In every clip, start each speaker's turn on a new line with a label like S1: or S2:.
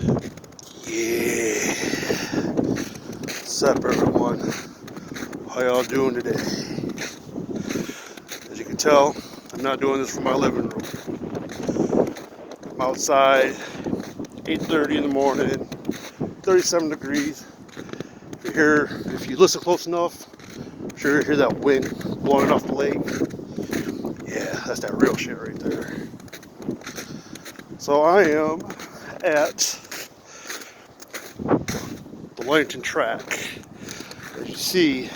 S1: Yeah. What's up, everyone? How y'all doing today? As you can tell, I'm not doing this from my living room. I'm outside, 8:30 in the morning, 37 degrees. If you listen close enough, I'm sure you hear that wind blowing off the lake. Yeah, that's that real shit right there. So I am at the Wellington track. As you see,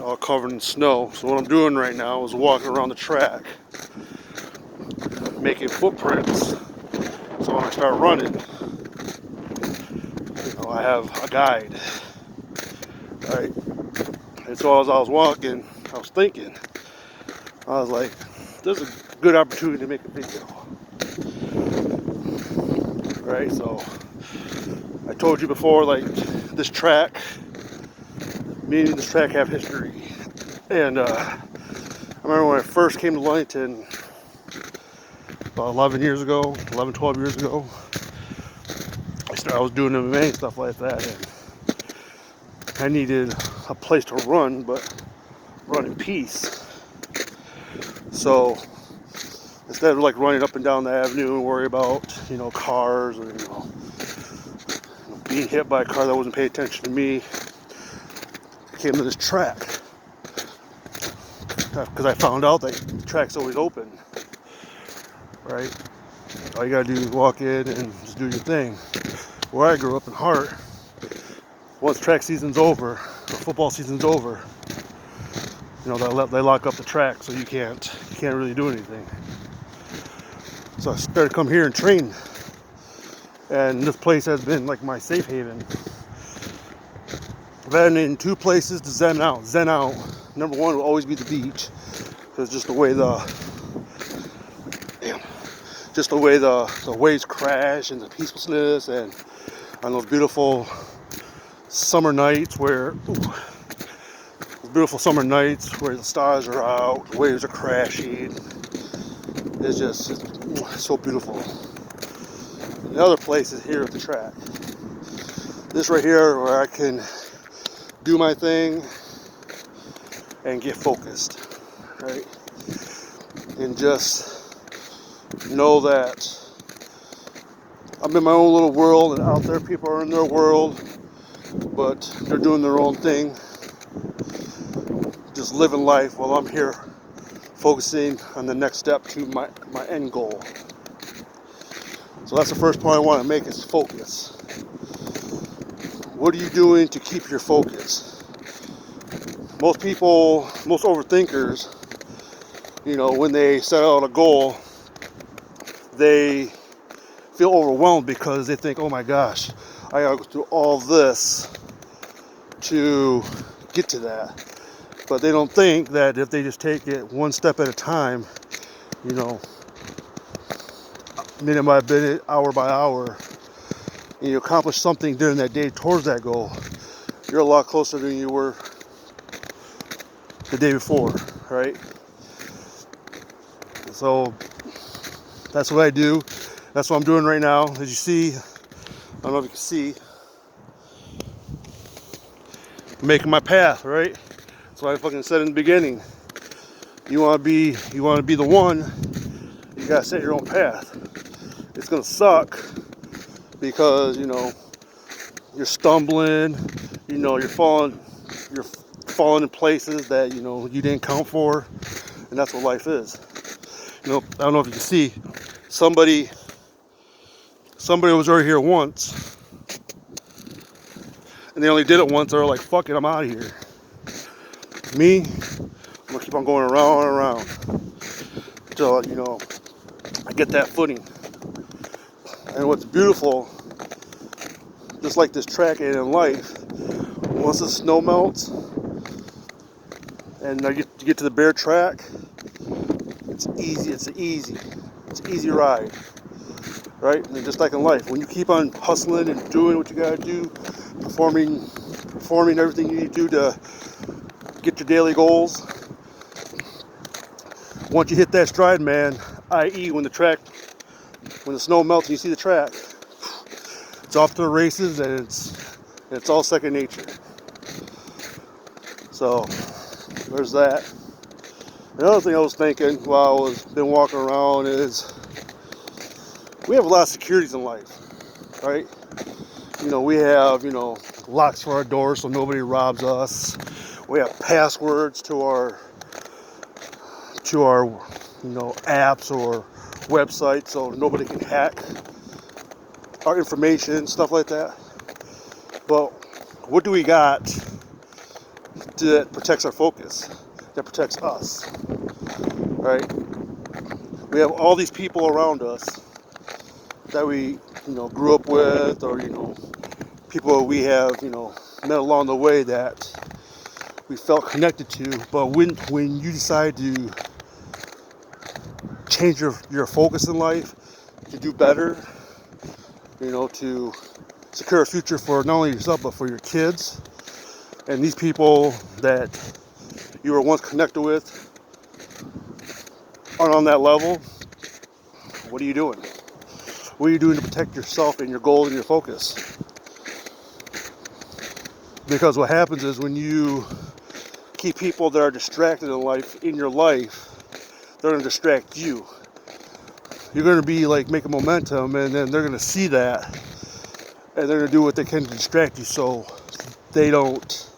S1: all covered in snow. So what I'm doing right now is walking around the track, making footprints. So when I start running, I have a guide. Right? And so as I was walking, I was thinking, I was like, this is a good opportunity to make a video. Right? So I told you before, like this track, me and this track have history. And I remember when I first came to Wellington about 11 years ago, 11, 12 years ago, I was doing MMA and stuff like that. And I needed a place to run, but run in peace. So instead of like running up and down the avenue and worry about, cars or, being hit by a car that wasn't paying attention to me, I came to this track. Because I found out that the track's always open, right? All you gotta do is walk in and just do your thing. Where I grew up in Hart, once track season's over, or football season's over, they lock up the track, so you can't really do anything. So I started to come here and train, and this place has been like my safe haven. I've been in two places to zen out. Zen out. Number one will always be the beach, because just the way the waves crash and the peacefulness, and on those beautiful summer nights where the stars are out, the waves are crashing. It's so beautiful. The other place is here at the track. This right here, where I can do my thing and get focused, right? And just know that I'm in my own little world, and out there people are in their world, but they're doing their own thing, just living life, while I'm here focusing on the next step to my end goal. So that's the first point I want to make, is focus. What are you doing to keep your focus? Most overthinkers, when they set out a goal, they feel overwhelmed because they think, oh my gosh, I gotta go through all this to get to that. But they don't think that if they just take it one step at a time, minute by minute, hour by hour, and you accomplish something during that day towards that goal, you're a lot closer than you were the day before, right? So that's what I do. That's what I'm doing right now. As you see, I don't know if you can see, I'm making my path, right? That's what I fucking said in the beginning. You want to be the one, you gotta set your own path. It's gonna suck because you're stumbling, you're falling in places that you didn't count for, and that's what life is. I don't know if you can see, somebody was already here once, and they only did it once. They were like, fuck it, I'm out of here. Me, I'm gonna keep on going around and around until I get that footing. And what's beautiful, just like this track and in life, once the snow melts and you get to the bare track, it's easy. It's an easy ride, right? And just like in life, when you keep on hustling and doing what you gotta do, performing everything you need to do to get your daily goals, once you hit that stride, man, i.e. when the track when the snow melts and you see the track, it's off to the races, and it's all second nature. So there's that. Another thing I was thinking while I was been walking around is we have a lot of securities in life, right? We have, locks for our doors so nobody robs us. We have passwords to our apps or websites so nobody can hack our information, stuff like that. But what do we got that protects our focus, that protects us, right? We have all these people around us that we, grew up with, or, people we have, met along the way that we felt connected to. But when you decide to change your focus in life, to do better, to secure a future for not only yourself but for your kids and these people that you were once connected with aren't on that level, what are you doing? What are you doing to protect yourself and your goal and your focus? Because what happens is when you keep people that are distracted in your life, they're going to distract you. You're going to be like making momentum, and then they're going to see that, and they're going to do what they can to distract you so they don't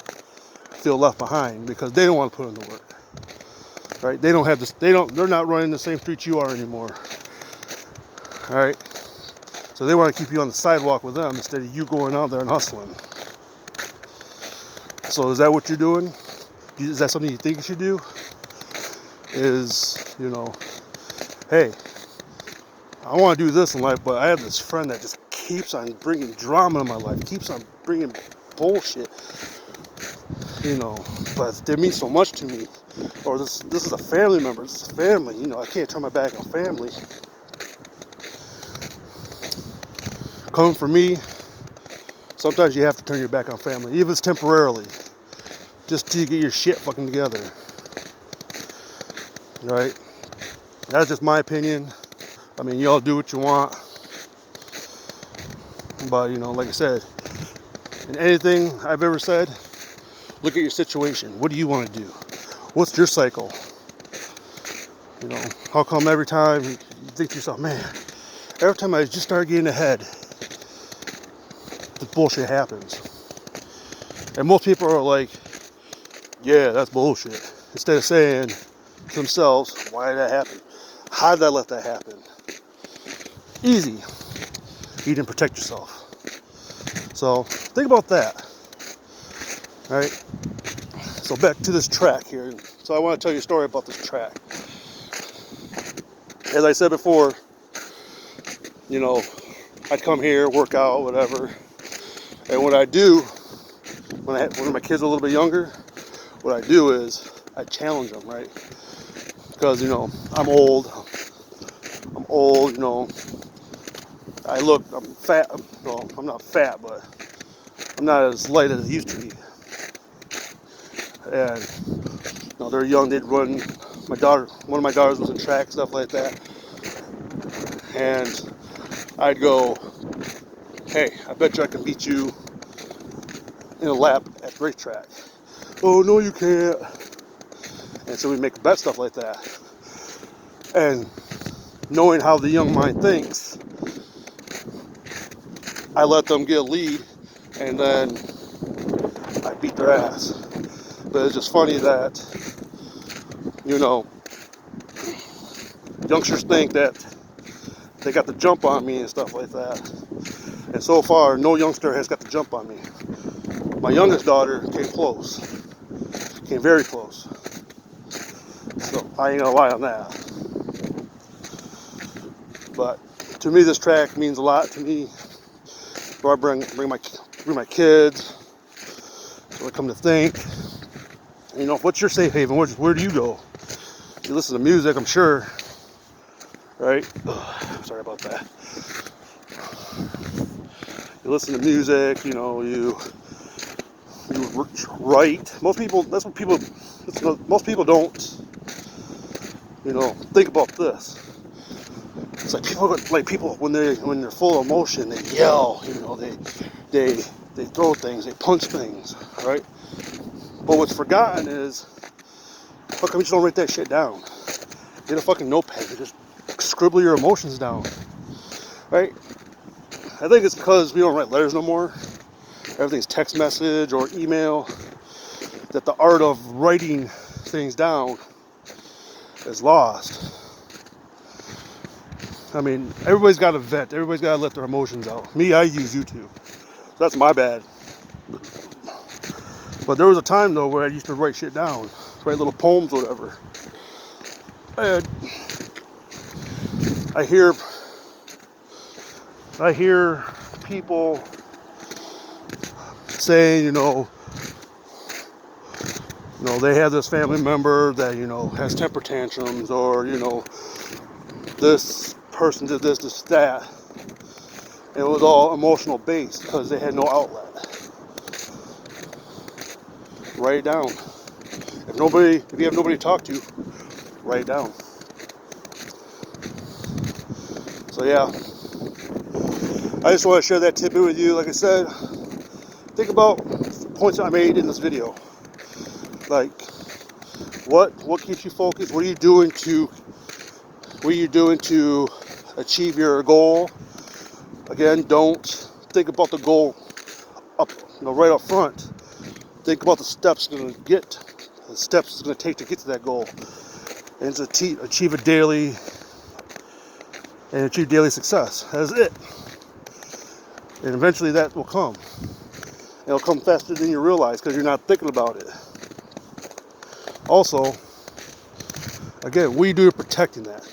S1: feel left behind, because they don't want to put in the work, right? They're not running the same streets you are anymore, all right? So they want to keep you on the sidewalk with them instead of you going out there and hustling. So is that what you're doing? Is that something you think you should do? Is, hey, I want to do this in life, but I have this friend that just keeps on bringing drama in my life, keeps on bringing bullshit, but they mean so much to me. Or this is a family member, this is family, I can't turn my back on family. Coming from me, sometimes you have to turn your back on family, even if it's temporarily, just to get your shit fucking together, right? That's just my opinion. I mean, y'all do what you want, but like I said, in anything I've ever said, look at your situation. What do you want to do? What's your cycle? How come every time you think to yourself, man, every time I just start getting ahead, the bullshit happens. And most people are like, yeah, that's bullshit, instead of saying to themselves, why did that happen? How did I let that happen? Easy. You didn't protect yourself. So think about that. All right. So back to this track here. So I want to tell you a story about this track. As I said before, I'd come here, work out, whatever. And what I do, when my kids are a little bit younger, what I do is I challenge them, right? Because, I'm old, I'm fat. Well, I'm not fat, but I'm not as light as I used to be. And, they're young, they'd run. One of my daughters was in track, stuff like that. And I'd go, hey, I bet you I can beat you in a lap at the racetrack. Oh, no, you can't. And so we make bet, stuff like that. And knowing how the young mind thinks, I let them get a lead, and then I beat their ass. But it's just funny that, youngsters think that they got the jump on me and stuff like that. And so far, no youngster has got the jump on me. My youngest daughter came close. Came very close. So I ain't gonna lie on that. But to me, this track means a lot to me. So I bring my kids. So I come to think, what's your safe haven? Where do you go? You listen to music, I'm sure, right? Sorry about that. You listen to music, you write. Most people don't, think about this. It's like people when they're full of emotion, they yell, they throw things, they punch things, right? But what's forgotten is, how come you just don't write that shit down? Get a fucking notepad and just scribble your emotions down, right? I think it's because we don't write letters no more. Everything's text message or email, that the art of writing things down is lost. I mean, everybody's got to vent. Everybody's got to let their emotions out. Me, I use YouTube. So that's my bad. But there was a time, though, where I used to write shit down. Write little poems or whatever. And I hear people saying, they have this family member that, has temper tantrums, or, this person did this, that. And it was all emotional based because they had no outlet. Write it down. If you have nobody to talk to, write it down. So yeah, I just want to share that tidbit with you. Like I said, think about the points I made in this video. Like, what keeps you focused? What are you doing to achieve your goal? Again, don't think about the goal right up front. Think about the steps it's going to take to get to that goal, and to achieve daily success. That's it. And eventually that will come. It'll come faster than you realize because you're not thinking about it. Also, again, what are you doing protecting that?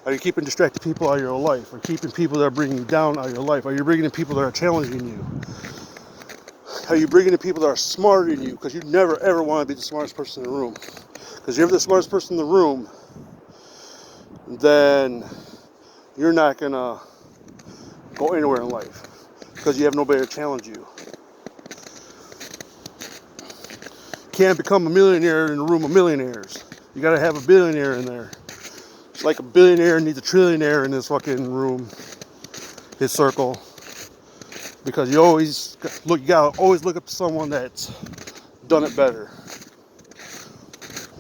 S1: Are you keeping distracted people out of your life? Are you keeping people that are bringing you down out of your life? Are you bringing in people that are challenging you? Are you bringing in people that are smarter than you? Because you never ever want to be the smartest person in the room. Because if you're the smartest person in the room, then you're not going to go anywhere in life. Because you have nobody to challenge you. You can't become a millionaire in a room of millionaires. You got to have a billionaire in there. It's like a billionaire needs a trillionaire in this fucking room, his circle. Because you gotta always look up to someone that's done it better.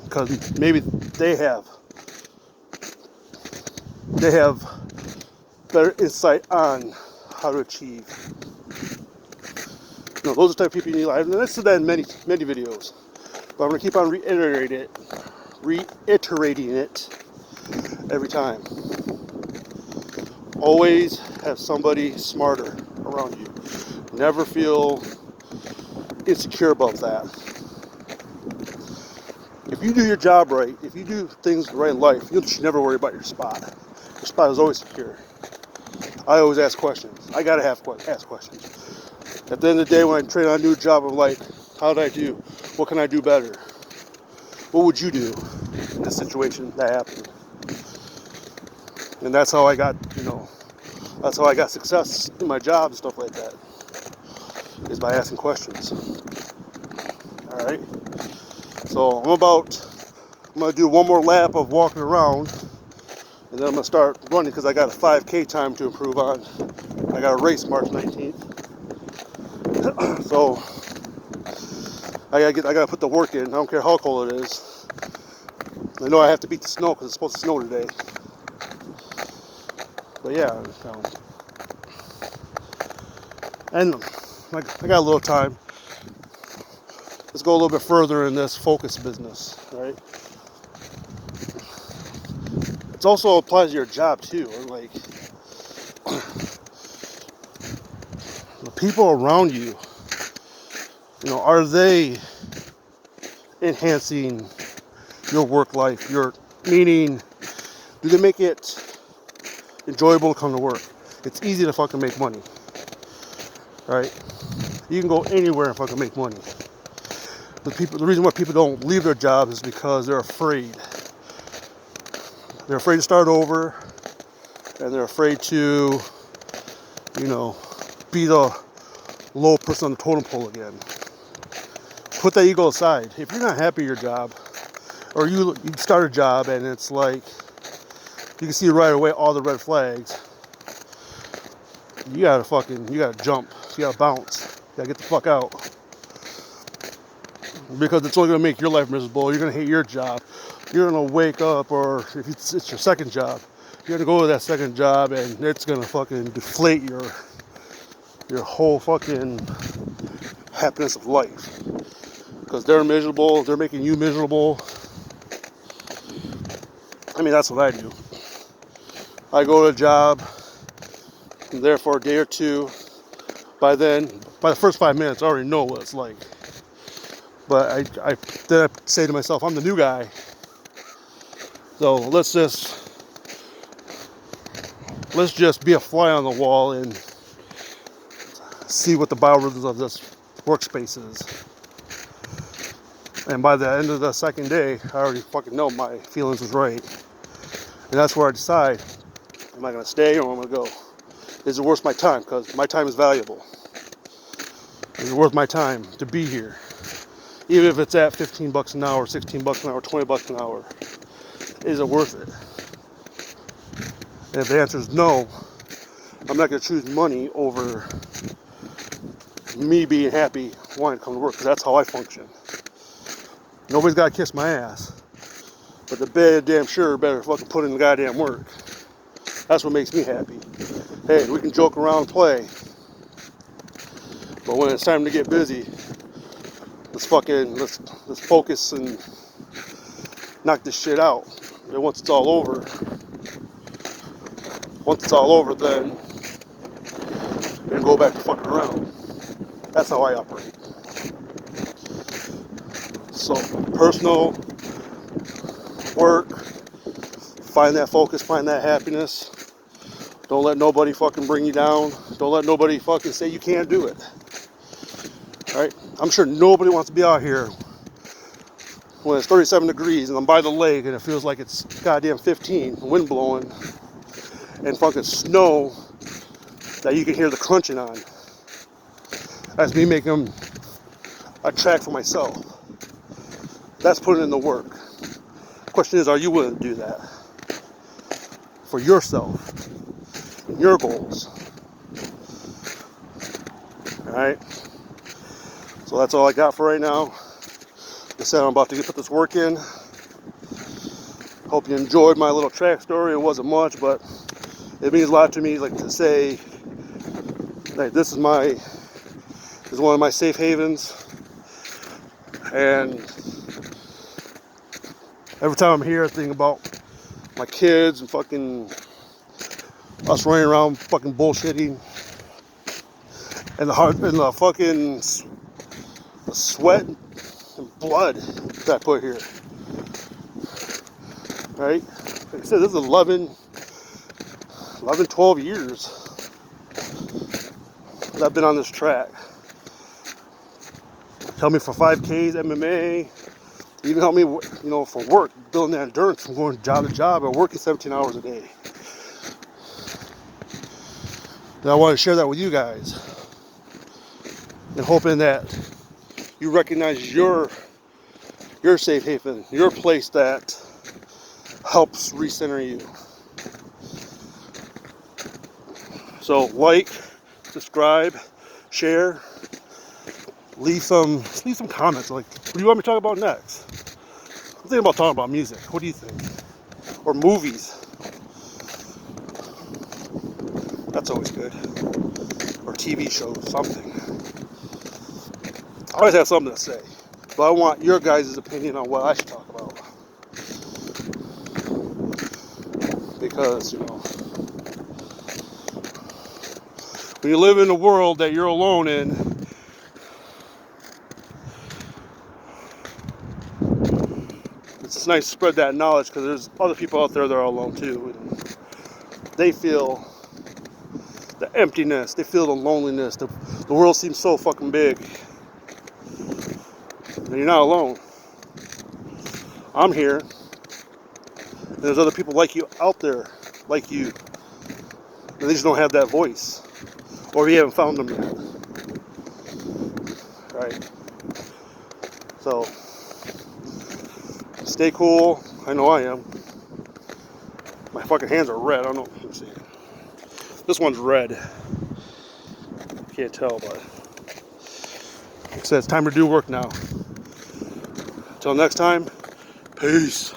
S1: Because maybe they have better insight on how to achieve. Those are the type of people you need. And I've said that in many videos, but I'm gonna keep on reiterating it every time. Always have somebody smarter around you. Never feel insecure about that. If you do your job right, if you do things right in life, you should never worry about your spot. Your spot is always secure. I always ask questions. I gotta ask questions. At the end of the day, when I train on a new job, I'm like, how did I do? What can I do better? What would you do in this situation that happened? And that's how I got, success in my job and stuff like that, is by asking questions. All right. So I'm going to do one more lap of walking around, and then I'm going to start running because I got a 5K time to improve on. I got a race March 19th. So I got to put the work in. I don't care how cold it is. I know I have to beat the snow because it's supposed to snow today. But yeah, and I got a little time. Let's go a little bit further in this focus business, right? It also applies to your job too. Like, the people around you, are they enhancing your work life? Meaning, do they make it enjoyable to come to work? It's easy to fucking make money, right? You can go anywhere and fucking make money. The reason why people don't leave their jobs is because they're afraid. They're afraid to start over, and they're afraid to, be the low person on the totem pole again. Put that ego aside. If you're not happy at your job, or you start a job and it's like you can see right away all the red flags. You gotta jump. You gotta bounce. You gotta get the fuck out. Because it's only gonna make your life miserable. You're gonna hate your job. You're gonna wake up, or if it's your second job, you're gonna go to that second job and it's gonna fucking deflate your whole fucking happiness of life. Because they're miserable, they're making you miserable. I mean, that's what I do. I go to a job, I'm there for a day or two. By the first 5 minutes, I already know what it's like. But then I say to myself, I'm the new guy. So let's just be a fly on the wall and see what the biorhythms of this workspace is. And by the end of the second day, I already fucking know my feelings was right. And that's where I decide, am I gonna stay or am I gonna go? Is it worth my time? Because my time is valuable. Is it worth my time to be here? Even if it's at $15 an hour, $16 an hour, $20 an hour. Is it worth it? And if the answer is no, I'm not gonna choose money over me being happy wanting to come to work, because that's how I function. Nobody's gotta kiss my ass. But the damn sure better fucking put in the goddamn work. That's what makes me happy. Hey, we can joke around and play. But when it's time to get busy, let's focus and knock this shit out. And once it's all over, then we're gonna go back to fucking around. That's how I operate. So, personal, work, find that focus, find that happiness. Don't let nobody fucking bring you down. Don't let nobody fucking say you can't do it. Alright? I'm sure nobody wants to be out here when it's 37 degrees and I'm by the lake and it feels like it's goddamn 15, wind blowing, and fucking snow that you can hear the crunching on. That's me making a track for myself. That's putting in the work. The question is, are you willing to do that? For yourself. And your goals. Alright? So that's all I got for right now. Like I said, I'm about to put this work in. Hope you enjoyed my little track story. It wasn't much, but it means a lot to me, like to say, like, this is one of my safe havens. And every time I'm here, I think about my kids and fucking us running around fucking bullshitting, and the fucking sweat and blood that I put here. Right? Like I said, this is 11, 12 years that I've been on this track. Helped me for 5Ks, MMA, even helped me, for work, building that endurance from going job to job or working 17 hours a day. And I want to share that with you guys, and hoping that you recognize your safe haven, your place that helps recenter you. So like, subscribe, share, leave some comments. Like, what do you want me to talk about next? I'm thinking about talking about music. What do you think? Or movies. That's always good. Or TV shows, something. I always have something to say. But I want your guys' opinion on what I should talk about. Because, when you live in a world that you're alone in, it's nice to spread that knowledge, because there's other people out there that are alone too. And they feel the emptiness, they feel the loneliness. The world seems so fucking big. And you're not alone. I'm here. And there's other people like you out there, like you. And they just don't have that voice. Or you haven't found them yet. Right? So, stay cool. I know I am. fucking hands are red. I don't know. Let's see. This one's red. Can't tell, but like I said, it's time to do work now. Until next time, peace.